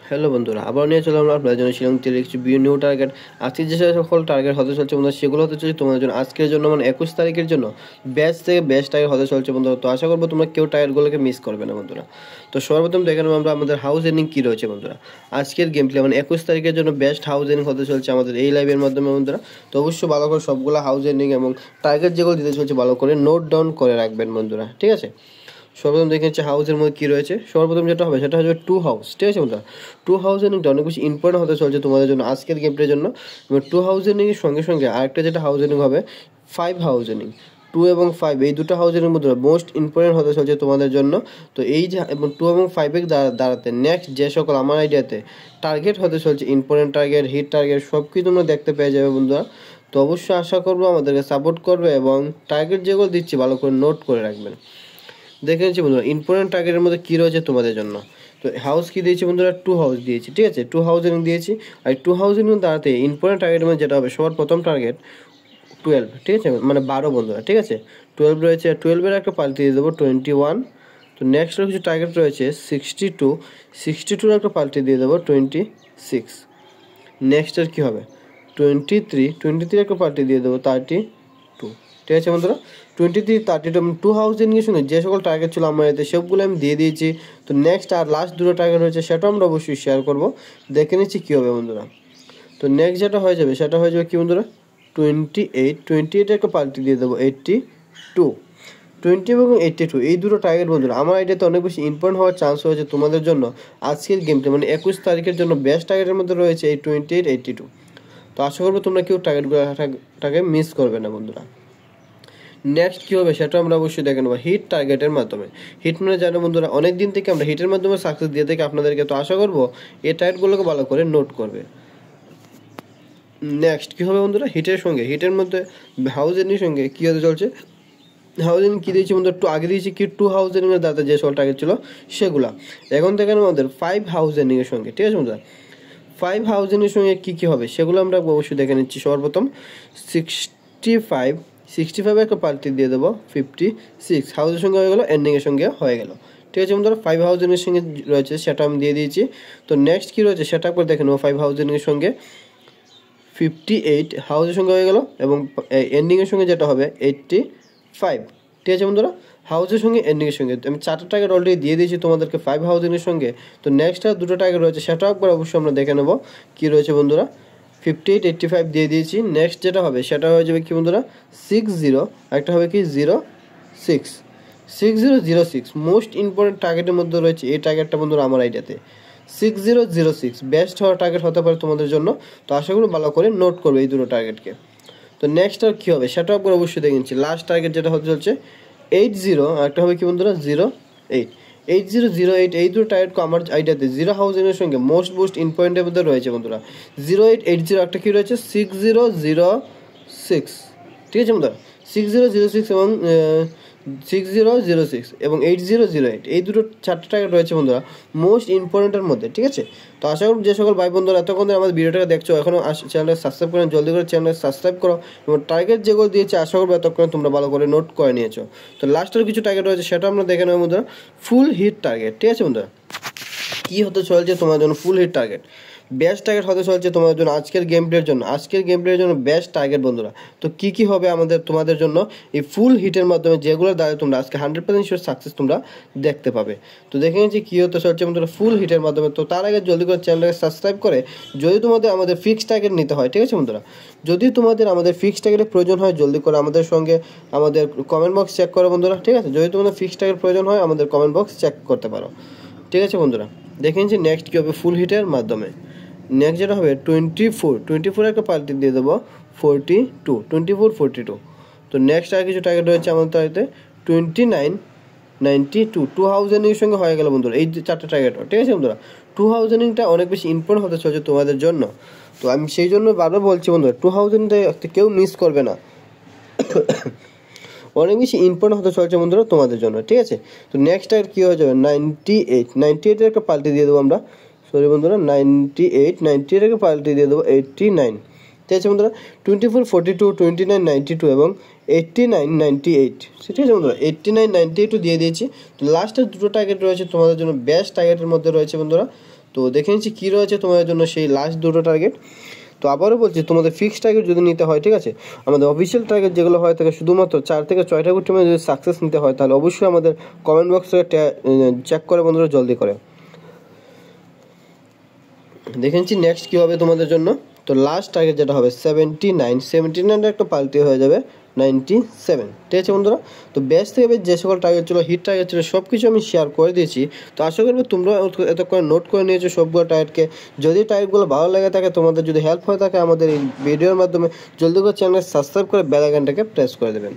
Hello বন্ধুরা, আবার নিয়ে চলে আমরা আপনাদের জন্য শিলং থেকে কিছু নিউ টার্গেট। আজকে যে সকল টার্গেট হতে চলছে বন্ধুরা, সেগুলো হতে চলছে তোমাদের জন্য আজকের জন্য, মানে 21 তারিখের জন্য বেস্ট থেকে বেস্ট টার্গেট হতে চলছে বন্ধুরা। তো আশা করবো তোমরা কেউ টার্গেটগুলোকে মিস করবে না বন্ধুরা। তো সর্বপ্রথম দেখে নেবো আমরা আমাদের হাউস এর্নিং কী রয়েছে বন্ধুরা। আজকের গেম প্লে মানে 21 তারিখের জন্য বেস্ট হাউস এর্নিং হতে চলছে আমাদের এই লাইভের মাধ্যমে বন্ধুরা। তো অবশ্যই ভালো করে সবগুলো হাউস এর্নিং এবং টার্গেট যেগুলো দিতে চলছে ভালো করে নোট ডাউন করে রাখবেন বন্ধুরা, ঠিক আছে। সর্বপ্রথম দেখে নিচ্ছে হাউসের মধ্যে কী রয়েছে। সর্বপ্রথম যেটা হবে সেটা হচ্ছে 2 হাউস, ঠিক আছে বন্ধুরা। 2 হাউস এর্নিংটা অনেক বেশি ইম্পর্টেন্ট হতে চলছে তোমাদের জন্য আজকের গেমটার জন্য। এবং 2 হাউস এর্নিংয়ের সঙ্গে সঙ্গে আরেকটা যেটা হাউস এর্নিং হবে 5 হাউস এর্নিং। 2 এবং 5 এই দুটো হাউস এর্নিং মধ্যে মোস্ট ইম্পর্টেন্ট হতে চলছে তোমাদের জন্য। তো এই যে এবং 2 এবং 5-এর দ্বারাতে নেক্সট যে সকল আমার আইডিয়াতে টার্গেট হতে চলছে, ইম্পর্টেন্ট টার্গেট, হিট টার্গেট সব কিছু তোমরা দেখতে পেয়ে যাবে বন্ধুরা। তো অবশ্যই আশা করবো আমাদেরকে সাপোর্ট করবে এবং টার্গেট যেগুলো দিচ্ছি ভালো করে নোট করে রাখবেন। দেখে নিচ্ছি বন্ধুরা ইম্পর্টেন্ট টার্গেটের মধ্যে কী রয়েছে তোমাদের জন্য। তো হাউস কী দিয়েছি বন্ধুরা, 2 হাউস দিয়েছি, ঠিক আছে। 2 হাউস এর্নিং দিয়েছি। আর 2 হাউস এর্নিং দাঁড়াতে ইম্পর্টেন্ট টার্গেটের মধ্যে যেটা হবে সবার প্রথম টার্গেট 12, ঠিক আছে, মানে 12 বন্ধুরা, ঠিক আছে। 12 রয়েছে, 12-এর একটা পাল্টি দিয়ে দেবো 21। তো নেক্সট কিছু টার্গেট রয়েছে 62, 62-এর একটা পাল্টি দিয়ে দেবো 26। নেক্সটের কী হবে 23, 23 একটা পাল্টি দিয়ে দেবো 32, ঠিক আছে বন্ধুরা। 23, 32 2 হাউস এর্নিংয়ের সঙ্গে যে সকল টার্গেট ছিল আমার এতে সবগুলো আমি দিয়ে দিয়েছি। তো নেক্সট আর লাস্ট দুটো টার্গেট রয়েছে সেটাও আমরা অবশ্যই শেয়ার করবো, দেখে নিচ্ছি কী হবে বন্ধুরা। তো নেক্সট যেটা হয়ে যাবে সেটা হয়ে যাবে কী বন্ধুরা 28, 28 একটা পাল্টি দিয়ে দেবো 82, 20 এবং 82 এই দুটো টার্গেট বন্ধুরা আমার আইডিয়াতে অনেক বেশি ইম্পর্টেন্ট হওয়ার চান্স রয়েছে তোমাদের জন্য আজকের গেমটা, মানে 21 তারিখের জন্য বেস্ট টার্গেটের মধ্যে রয়েছে এই 28, 82। তো আশা করবো তোমরা কেউ টার্গেটগুলোটাকে মিস করবে না বন্ধুরা। নেক্সট কী হবে সেটা আমরা অবশ্যই দেখে নেবো হিট টার্গেটের মাধ্যমে। হিট মানে জানো বন্ধুরা অনেক দিন থেকে আমরা হিটের মাধ্যমে সাকসেস দিয়ে থাকি আপনাদেরকে। তো আশা করবো এই টার্গেটগুলোকে ভালো করে নোট করবে। নেক্সট কী হবে বন্ধুরা হিটের সঙ্গে, হিটের মধ্যে হাউস এর্নিংয়ের সঙ্গে কী হতে চলছে। হাউস এর্নিং কী দিয়েছি বন্ধুরা, একটু আগে দিয়েছি কি 2 হাউস এর্নিংয়ের দাদা যে সকল টার্গেট ছিল সেগুলা। এখন দেখেন আমাদের 5 হাউস এর্নিংয়ের সঙ্গে, ঠিক আছে বন্ধুরা। 5 হাউস এর্নিংয়ের সঙ্গে কী কী হবে সেগুলো আমরা অবশ্যই দেখে নিচ্ছি। সর্বপ্রথম 65 একটা পাল্টি দিয়ে দেবো 56 হাউসের সঙ্গে হয়ে গেলো, এন্ডিংয়ের সঙ্গে হয়ে গেলো, ঠিক আছে বন্ধুরা। 5 হাউস এর্নিংয়ের সঙ্গে রয়েছে সেটা আমি দিয়ে দিয়েছি। তো নেক্সট কী রয়েছে সেটা একবার দেখে নেবো। 5 হাউস এর্নিংয়ের সঙ্গে 58 হাউসের সঙ্গে হয়ে গেল এবং এন্ডিংয়ের সঙ্গে যেটা হবে 85, ঠিক আছে বন্ধুরা। হাউসের সঙ্গে এন্ডিংয়ের সঙ্গে আমি 4টা টার্গেট অলরেডি দিয়ে দিয়েছি তোমাদেরকে 5 হাউস এর্নিংয়ের সঙ্গে। তো নেক্সট আর দুটো টার্গেট রয়েছে সেটাও একবার অবশ্যই আমরা দেখে নেবো কী রয়েছে বন্ধুরা। 58, 85 দিয়ে দিয়েছি। নেক্সট যেটা হবে সেটা হয়ে যাবে কি বন্ধুরা 60, একটা হবে কি 06, 6006 মোস্ট ইম্পর্টেন্ট টার্গেটের মধ্যে রয়েছে এই টার্গেটটা বন্ধুরা আমার আইডিয়াতে 6006 বেস্ট হওয়ার টার্গেট হতে পারে তোমাদের জন্য। তো আশা করি ভালো করে নোট করবে এই দুটো টার্গেটকে। তো নেক্সট আর কী হবে সেটাও একবার অবশ্যই দেখে নিচ্ছি। লাস্ট টার্গেট যেটা হতে চলছে 80, একটা হবে কি বন্ধুরা 08, 8008 এই দুটো টার্গেটকে আমার আইডিয়াতে 0 হাউস এর্নিংয়ের সঙ্গে মোস্ট ইম্পর্টেন্টের মধ্যে রয়েছে বন্ধুরা। 0880 একটা কী রয়েছে 6006, ঠিক আছে বন্ধুরা। 6006 এবং 6006 এবং 8008 এই দুটো 4টা টার্গেট রয়েছে বন্ধুরা মোস্ট ইম্পর্টেন্টের মধ্যে, ঠিক আছে। তো আশা করি যে সকল ভাই বন্ধুরা এতক্ষণ ধরে আমাদের ভিডিওটাকে দেখছো এখনও চ্যানেলটা সাবস্ক্রাইব করেন, জলদি করে চ্যানেলটা সাবস্ক্রাইব করো এবং টার্গেট যেগুলো দিয়েছে আশা করবো এতক্ষণ তোমরা ভালো করে নোট করে নিয়েছো। তো লাস্টের কিছু টার্গেট রয়েছে সেটা আমরা দেখে নেবো বন্ধুরা। ফুল হিট টার্গেট, ঠিক আছে বন্ধুরা। কী হতে চলছে তোমার জন্য ফুল হিট টার্গেট, বেস্ট টার্গেট হতে চলছে তোমাদের জন্য আজকের গেম প্লের জন্য, আজকের গেম প্লের জন্য বেস্ট টার্গেট বন্ধুরা। তো কী কী হবে আমাদের তোমাদের জন্য এই ফুল হিটের মাধ্যমে যেগুলোর দ্বারা তোমরা আজকে 100% শিওর সাকসেস তোমরা দেখতে পাবে। তো দেখে নিচ্ছি কী হতে চলছে বন্ধুরা ফুল হিটের মাধ্যমে। তো তার আগে জলদি করে চ্যানেলটাকে সাবস্ক্রাইব করে যদি তোমাদের আমাদের ফিক্সড টার্গেট নিতে হয়, ঠিক আছে বন্ধুরা। যদি তোমাদের আমাদের ফিক্সড টার্গেটের প্রয়োজন হয় জলদি করে আমাদের সঙ্গে আমাদের কমেন্ট বক্স চেক করো বন্ধুরা, ঠিক আছে। যদি তোমাদের ফিক্সড টার্গেট প্রয়োজন হয় আমাদের কমেন্ট বক্স চেক করতে পারো, ঠিক আছে বন্ধুরা। দেখে নিচ্ছি নেক্সট কী হবে ফুল হিটের মাধ্যমে। নেক্সট যেটা হবে 24 একটা পাল্টি দিয়ে দেবো 42, 24, 42। তো নেক্সট আর কিছু টার্গেট রয়েছে আমাদের তাইতে 29, 92 2 হাউস এর্নিংয়ের সঙ্গে হয়ে গেল বন্ধুরা এই 4টা টার্গেট, ঠিক আছে বন্ধুরা। 2 হাউস এর্নিংটা অনেক বেশি ইম্পর্টেন্ট হতে চলছে তোমাদের জন্য। তো আমি সেই জন্য বারবার বলছি বন্ধুরা 2 হাউস এর্নিংটা কেউ মিস করবে না, অনেক বেশি ইম্পর্টেন্ট হতে চলছে বন্ধুরা তোমাদের জন্য, ঠিক আছে। তো নেক্সট টার্গেট কী হয়ে যাবে 98 একটা পাল্টি দিয়ে দেবো আমরা, সরি বন্ধুরা 98 একটা পাল্টি দিয়ে দেবো 89, ঠিক আছে বন্ধুরা। 24, 42, 29, 92 এবং 89, 98, ঠিক আছে বন্ধুরা 89, 98 দিয়ে দিয়েছি। তো লাস্টের দুটো টার্গেট রয়েছে তোমাদের জন্য বেস্ট টার্গেটের মধ্যে রয়েছে বন্ধুরা তো দেখে নিচ্ছি কী রয়েছে তোমাদের জন্য সেই লাস্ট দুটো টার্গেট। তো আবারও বলছি, তোমাদের ফিক্সড টার্গেট যদি নিতে হয়, ঠিক আছে, আমাদের অফিসিয়াল টার্গেট যেগুলো হয় থাকে শুধুমাত্র 4 থেকে 6টা টিমে যদি সাকসেস নিতে হয়, তাহলে অবশ্যই আমাদের কমেন্ট বক্স থেকে চেক করে বন্ধুরা, জলদি করে দেখে নিচ্ছি নেক্সট কী হবে তোমাদের জন্য। তো লাস্ট টার্গেট যেটা হবে 79 একটা পাল্টি হয়ে যাবে 97, ঠিক আছে বন্ধুরা। তো বেস্ট থেকে বেশ যে সকল টার্গেট ছিল, হিট টার্গেট ছিল, সব কিছু আমি শেয়ার করে দিয়েছি। তো আশা করবো তোমরা এত করে নোট করে নিয়েছো সবগুলো টার্গেটকে। যদি টার্গেটগুলো ভালো লেগে থাকে, তোমাদের যদি হেল্প হয়ে থাকে আমাদের এই ভিডিওর মাধ্যমে, জলদি করে চ্যানেল সাবস্ক্রাইব করে বেল আইকনটাকে প্রেস করে দেবেন।